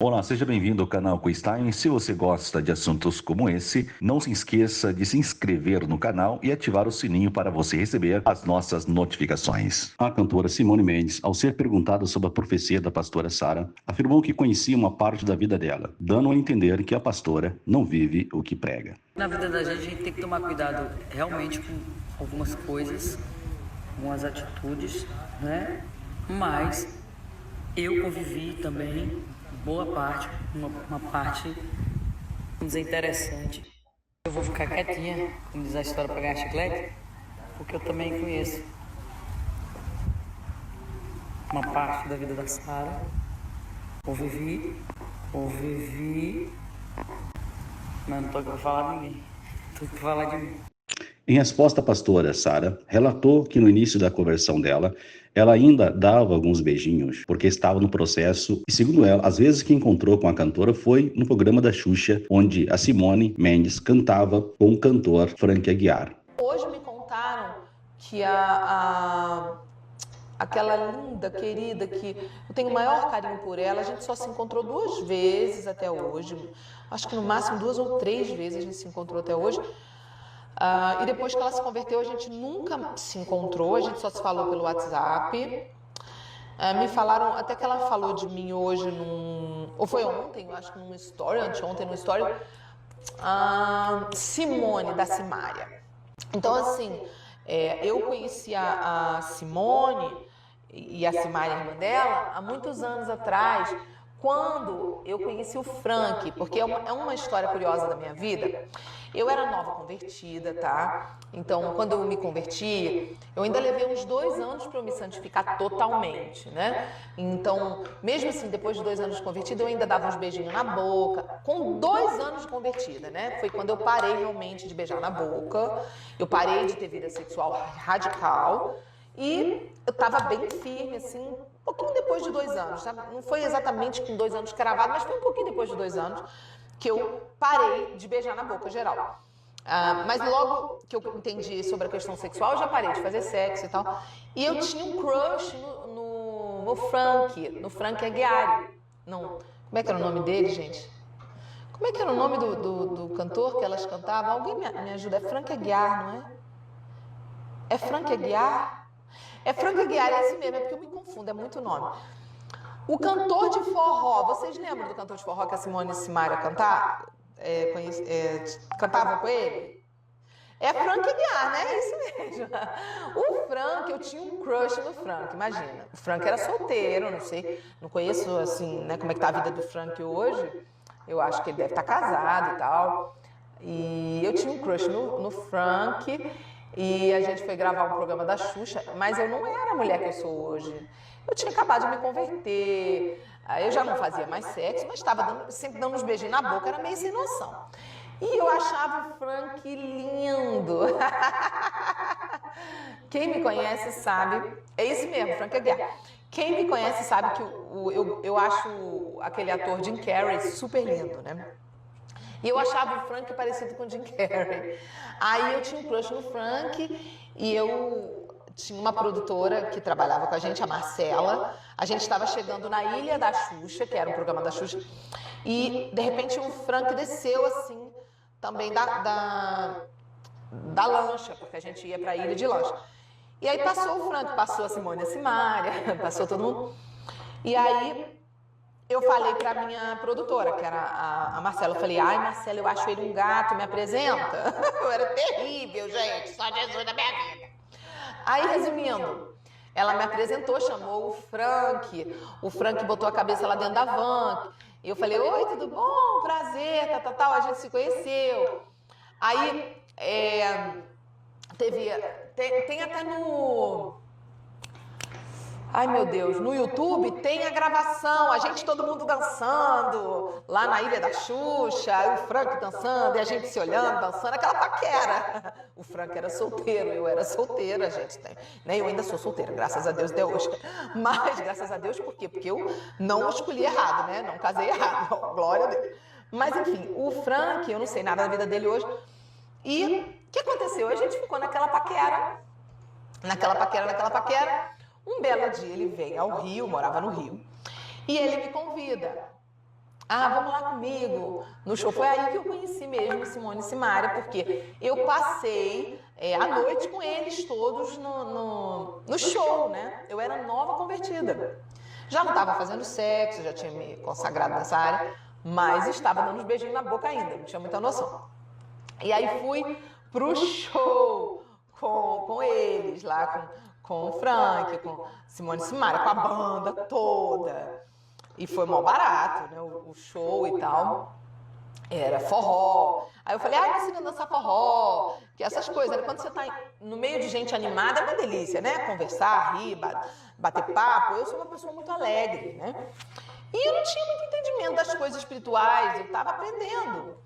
Olá, seja bem-vindo ao canal Quiztime. Se você gosta de assuntos como esse, não se esqueça de se inscrever no canal e ativar o sininho para você receber as nossas notificações. A cantora Simone Mendes, ao ser perguntada sobre a profecia da pastora Sara, afirmou que conhecia uma parte da vida dela, dando a entender que a pastora não vive o que prega. Na vida da gente, a gente tem que tomar cuidado realmente com algumas coisas, algumas atitudes, né? Mas eu convivi também boa parte, uma parte, vamos dizer, interessante. Eu vou ficar quietinha, como diz a história, para ganhar chiclete, porque eu também conheço uma parte da vida da Sara. Ou vivi, mas não tô aqui para falar de ninguém, tô aqui para falar de mim. Em resposta, a pastora Sara relatou que no início da conversão dela, ela ainda dava alguns beijinhos, porque estava no processo, e segundo ela, as vezes que encontrou com a cantora foi no programa da Xuxa, onde a Simone Mendes cantava com o cantor Frank Aguiar. Hoje me contaram que aquela linda, querida, que eu tenho o maior carinho por ela, a gente só se encontrou 2 vezes até hoje, acho que no máximo 2 ou 3 vezes a gente se encontrou até hoje. E depois que ela se converteu, a gente nunca se encontrou, a gente só se falou pelo WhatsApp. Me falaram, até que ela falou de mim hoje, ou foi ontem, eu acho que num story, anteontem num story, Simone, da Simária. Então, assim, eu conheci a Simone e a Simária, irmã dela, há muitos anos atrás, quando eu conheci o Frank, porque é uma história curiosa da minha vida. Eu era nova convertida, tá? Então, quando eu me converti, eu ainda levei uns 2 anos para eu me santificar totalmente, né? Então, mesmo assim, depois de 2 anos de convertida, eu ainda dava uns beijinhos na boca. Com 2 anos de convertida, né? Foi quando eu parei realmente de beijar na boca. Eu parei de ter vida sexual radical. E eu tava bem firme, assim, um pouquinho depois de 2 anos, sabe? Não foi exatamente com 2 anos cravado, mas foi um pouquinho depois de 2 anos que eu parei de beijar na boca geral. Mas logo que eu entendi sobre a questão sexual, eu já parei de fazer sexo e tal. E eu tinha um crush no Frank Aguiar. Não, como é que era o nome dele, gente? Como é que era o nome do cantor que elas cantavam? Alguém me ajuda? É Frank Aguiar, não é? É Frank Aguiar? É Frank Aguiar, é esse mesmo, é porque eu me confundo, é muito nome. O cantor de forró, vocês lembram do cantor de forró que a Simone e Simária cantavam com ele? É Frank Aguiar, né? É isso mesmo. O Frank, eu tinha um crush no Frank, imagina. O Frank era solteiro, não sei, não conheço assim, né, como é que tá a vida do Frank hoje. Eu acho que ele deve estar casado e tal. E eu tinha um crush no Frank. E a gente foi gravar um programa da Xuxa, mas eu não era a mulher que eu sou hoje. Eu tinha acabado de me converter, eu já não fazia mais sexo, mas estava sempre dando uns beijinhos na boca, era meio sem noção. E eu achava o Frank lindo. Quem me conhece sabe, é isso mesmo, Frank Aguiar. Quem me conhece sabe que eu acho aquele ator Jim Carrey super lindo, né? E eu achava o Frank parecido com o Jim Carrey. Aí eu tinha um crush no Frank e eu tinha uma produtora que trabalhava com a gente, a Marcela. A gente estava chegando na Ilha da Xuxa, que era um programa da Xuxa, e de repente o Frank desceu assim, também da lancha, porque a gente ia para a ilha de lancha. E aí passou o Frank, passou a Simone e a Simária, passou todo mundo. E aí eu falei pra minha produtora, que era a Marcela, eu falei, ai Marcela, eu acho ele um gato, me apresenta? Eu era terrível, gente, só Jesus na minha vida. Aí, resumindo, ela me apresentou, chamou o Frank botou a cabeça lá dentro da van, e eu falei, oi, tudo bom? Prazer, tal, a gente se conheceu. Aí, tem até no... Ai, meu Deus, no YouTube tem a gravação, a gente todo mundo dançando, lá na Ilha da Xuxa, o Frank dançando, e a gente se olhando, dançando, aquela paquera. O Frank era solteiro, eu era solteira, gente, né? Eu ainda sou solteira, graças a Deus, até hoje. Mas, graças a Deus, por quê? Porque eu não escolhi errado, né? Não casei errado, glória a Deus. Mas, enfim, o Frank, eu não sei nada da vida dele hoje. E o que aconteceu? A gente ficou naquela paquera. Um belo dia ele veio ao Rio, morava no Rio, e ele me convida. vamos lá comigo no show. Foi aí que eu conheci mesmo Simone e Simaria, porque eu passei a noite com eles todos no show, né? Eu era nova convertida. Já não estava fazendo sexo, já tinha me consagrado nessa área, mas estava dando uns beijinhos na boca ainda, não tinha muita noção. E aí fui pro show com eles, lá com o Frank, com Simone e Simaria, com a banda toda. E foi mó barato, né, o show e tal. Era forró. Aí eu falei, me ensina a dançar forró. Que essas coisas, né? Quando você tá no meio de gente animada, é uma delícia, né? Conversar, rir, bater papo. Eu sou uma pessoa muito alegre, né? E eu não tinha muito entendimento das coisas espirituais, eu estava aprendendo.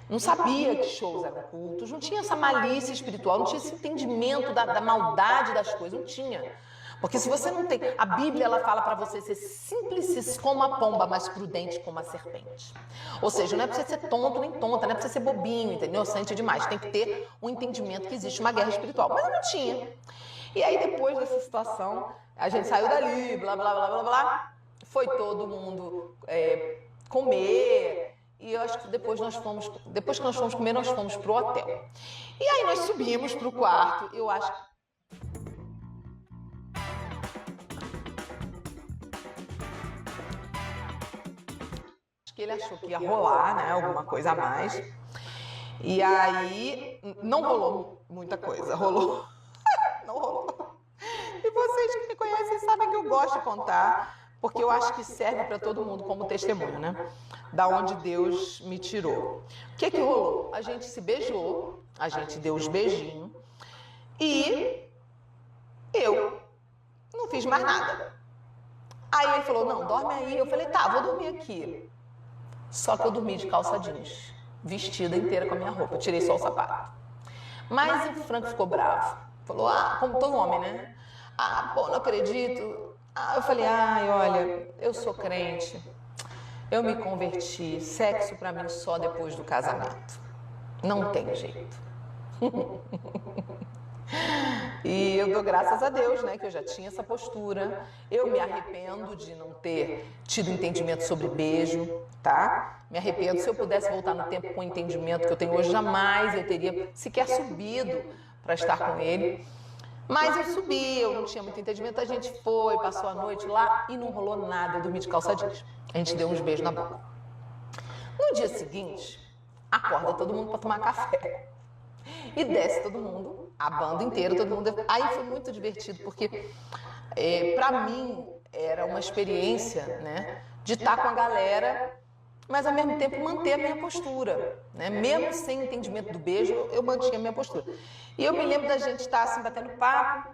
Não sabia que shows eram cultos, não tinha essa malícia espiritual, não tinha esse entendimento da maldade das coisas, não tinha. Porque se você não tem... A Bíblia, ela fala para você ser simples como a pomba, mas prudente como a serpente. Ou seja, não é para você ser tonto nem tonta, não é para você ser bobinho, entendeu? Inocente demais. Tem que ter um entendimento que existe uma guerra espiritual. Mas eu não tinha. E aí, depois dessa situação, a gente saiu dali, blá, blá, blá, blá, blá. Foi todo mundo comer. E eu acho que depois que nós fomos comer, nós fomos pro hotel. E aí nós subimos pro quarto. Eu acho que ele achou que ia rolar, né? Alguma coisa a mais. E aí não rolou muita coisa. Rolou. Não rolou. E vocês que me conhecem sabem que eu gosto de contar, porque eu acho que serve para todo mundo como testemunho, né? Da onde Deus me tirou. O que rolou? A gente se beijou, a gente deu os beijinhos e eu não fiz mais nada. Aí ele falou, não, dorme aí. Eu falei, tá, vou dormir aqui. Só que eu dormi de calça jeans, vestida inteira com a minha roupa, tirei só o sapato. Mas o Frank ficou bravo. Falou, como todo homem, né? Pô, não acredito. Eu falei, olha, eu sou crente. Eu me converti, sexo pra mim só depois do casamento. Não tem jeito. E eu dou graças a Deus, né, que eu já tinha essa postura. Eu me arrependo de não ter tido entendimento sobre beijo, tá? Me arrependo. Se eu pudesse voltar no tempo com o entendimento que eu tenho hoje, jamais eu teria sequer subido para estar com ele. Mas eu subi, eu não tinha muito entendimento. A gente foi, passou a noite lá e não rolou nada. Eu dormi de calça jeans. A gente deu uns beijos na boca. No dia seguinte, acorda todo mundo para tomar café. E desce todo mundo, a banda inteira, todo mundo. Aí foi muito divertido, porque para mim era uma experiência, né, de estar com a galera, mas ao mesmo tempo manter a minha postura, né? Mesmo sem entendimento do beijo, eu mantinha a minha postura. E eu me lembro da gente estar assim, batendo papo,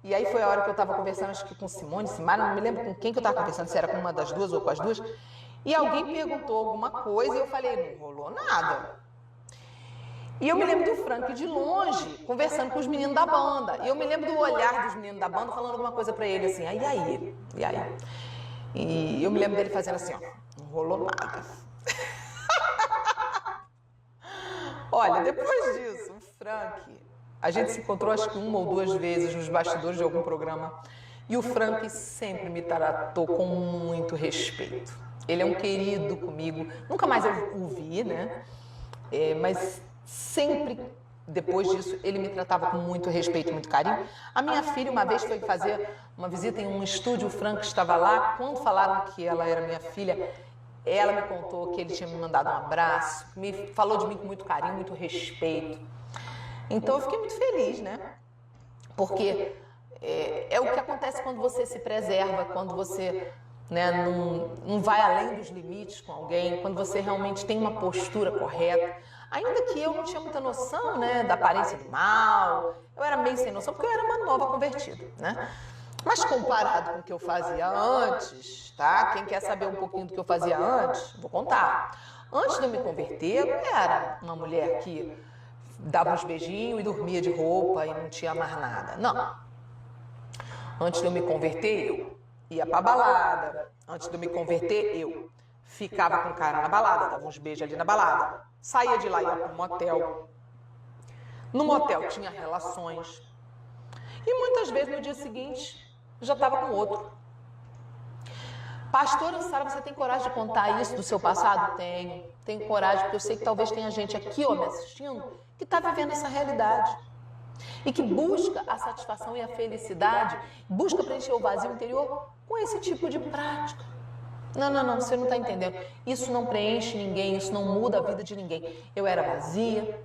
e aí foi a hora que eu estava conversando, acho que com Simone, Simaria, não me lembro com quem que eu estava conversando, se era com uma das duas ou com as duas, e alguém perguntou alguma coisa e eu falei, não rolou nada. E eu me lembro do Frank de longe, conversando com os meninos da banda. E eu me lembro do olhar dos meninos da banda, falando alguma coisa pra ele, assim, e aí? E eu me lembro dele fazendo assim, ó, não rolou nada. Olha, depois disso, o Frank, a gente se encontrou acho que uma ou duas vezes nos bastidores de algum programa, e o Frank sempre me tratou com muito respeito. Ele é um querido comigo, nunca mais eu o vi, né? Mas sempre, depois disso, ele me tratava com muito respeito, muito carinho. A minha filha, uma vez, foi fazer uma visita em um estúdio, o Frank estava lá. Quando falaram que ela era minha filha, ela me contou que ele tinha me mandado um abraço, me falou de mim com muito carinho, muito respeito. Então, eu fiquei muito feliz, né? Porque é o que acontece quando você se preserva, quando você... né, não vai além dos limites com alguém, quando você realmente tem uma postura correta. Ainda que eu não tinha muita noção, né, da aparência do mal, eu era meio sem noção, porque eu era uma nova convertida, né? Mas comparado com o que eu fazia antes, tá? Quem quer saber um pouquinho do que eu fazia antes, vou contar. Antes de eu me converter, eu não era uma mulher que dava uns beijinhos e dormia de roupa e não tinha mais nada. Não. Antes de eu me converter, eu ia pra balada. Antes de eu me converter, eu ficava com o cara na balada, dava uns beijos ali na balada. Saía de lá e ia para um motel. No motel tinha relações. E muitas vezes no dia seguinte já estava com outro. Pastora Sara, você tem coragem de contar isso do seu passado? Tenho. Tenho coragem, porque eu sei que talvez tenha gente aqui, ó, me assistindo, que está vivendo essa realidade. E que busca a satisfação e a felicidade, busca preencher o vazio interior com esse tipo de prática. Não, você não está entendendo. Isso não preenche ninguém, isso não muda a vida de ninguém. Eu era vazia,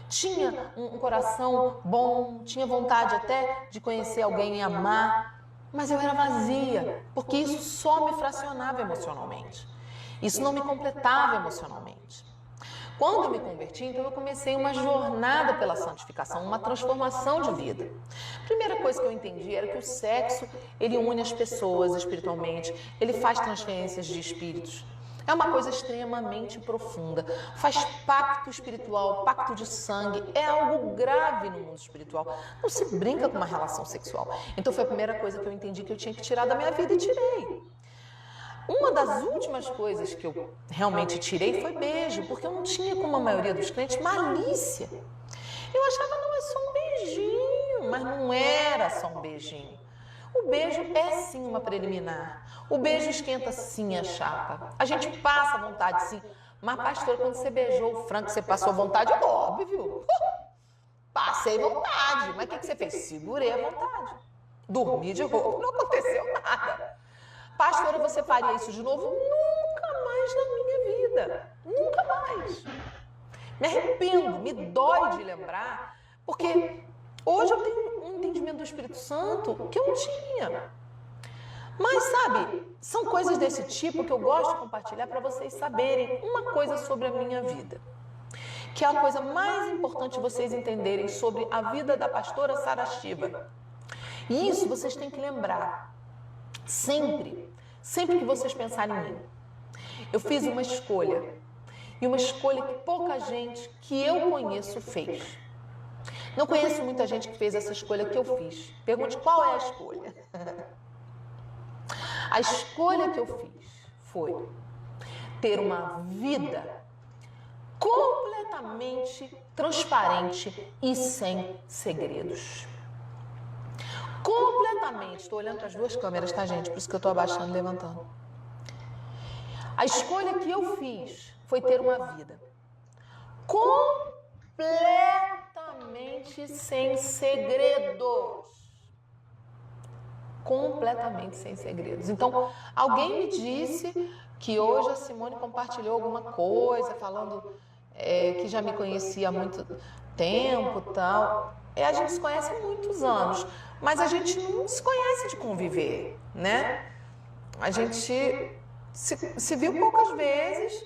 tinha um coração bom, tinha vontade até de conhecer alguém e amar, mas eu era vazia, porque isso só me fracionava emocionalmente. Isso não me completava emocionalmente. Quando eu me converti, então eu comecei uma jornada pela santificação, uma transformação de vida. A primeira coisa que eu entendi era que o sexo, ele une as pessoas espiritualmente, ele faz transferências de espíritos. É uma coisa extremamente profunda, faz pacto espiritual, pacto de sangue, é algo grave no mundo espiritual. Não se brinca com uma relação sexual. Então foi a primeira coisa que eu entendi que eu tinha que tirar da minha vida e tirei. Uma das últimas coisas que eu realmente tirei foi beijo, porque eu não tinha, como a maioria dos crentes, malícia. Eu achava, não, é só um beijinho, mas não era só um beijinho. O beijo é sim uma preliminar. O beijo esquenta sim a chapa. A gente passa vontade sim. Mas, pastor, quando você beijou o Franco, você passou vontade? Óbvio. Passei vontade. Mas o que você fez? Segurei a vontade. Dormi de roupa, não aconteceu nada. Pastora, você faria isso de novo? Nunca mais na minha vida. Nunca mais. Me arrependo, me dói de lembrar, porque hoje eu tenho um entendimento do Espírito Santo que eu não tinha. Mas, sabe, são coisas desse tipo que eu gosto de compartilhar para vocês saberem uma coisa sobre a minha vida. Que é a coisa mais importante vocês entenderem sobre a vida da pastora Sara Shiva. E isso vocês têm que lembrar. Sempre que vocês pensarem em mim. Eu fiz uma escolha. E uma escolha que pouca gente que eu conheço fez. Não conheço muita gente que fez essa escolha que eu fiz. Pergunte qual é a escolha. A escolha que eu fiz foi ter uma vida completamente transparente e sem segredos. Completamente. Estou olhando para as duas câmeras, tá, gente? Por isso que eu estou abaixando e levantando. A escolha que eu fiz foi ter uma vida completamente sem segredos. Completamente sem segredos. Então, alguém me disse que hoje a Simone compartilhou alguma coisa, falando que já me conhecia há muito tempo e tal. A gente se conhece há muitos anos, mas a gente não se conhece de conviver, né? A gente se viu poucas vezes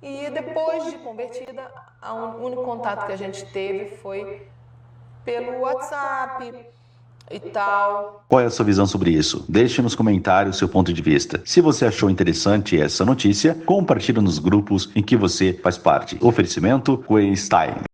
e depois de convertida, o único contato que a gente teve foi pelo WhatsApp e tal. Qual é a sua visão sobre isso? Deixe nos comentários o seu ponto de vista. Se você achou interessante essa notícia, compartilhe nos grupos em que você faz parte. Oferecimento Quaystime.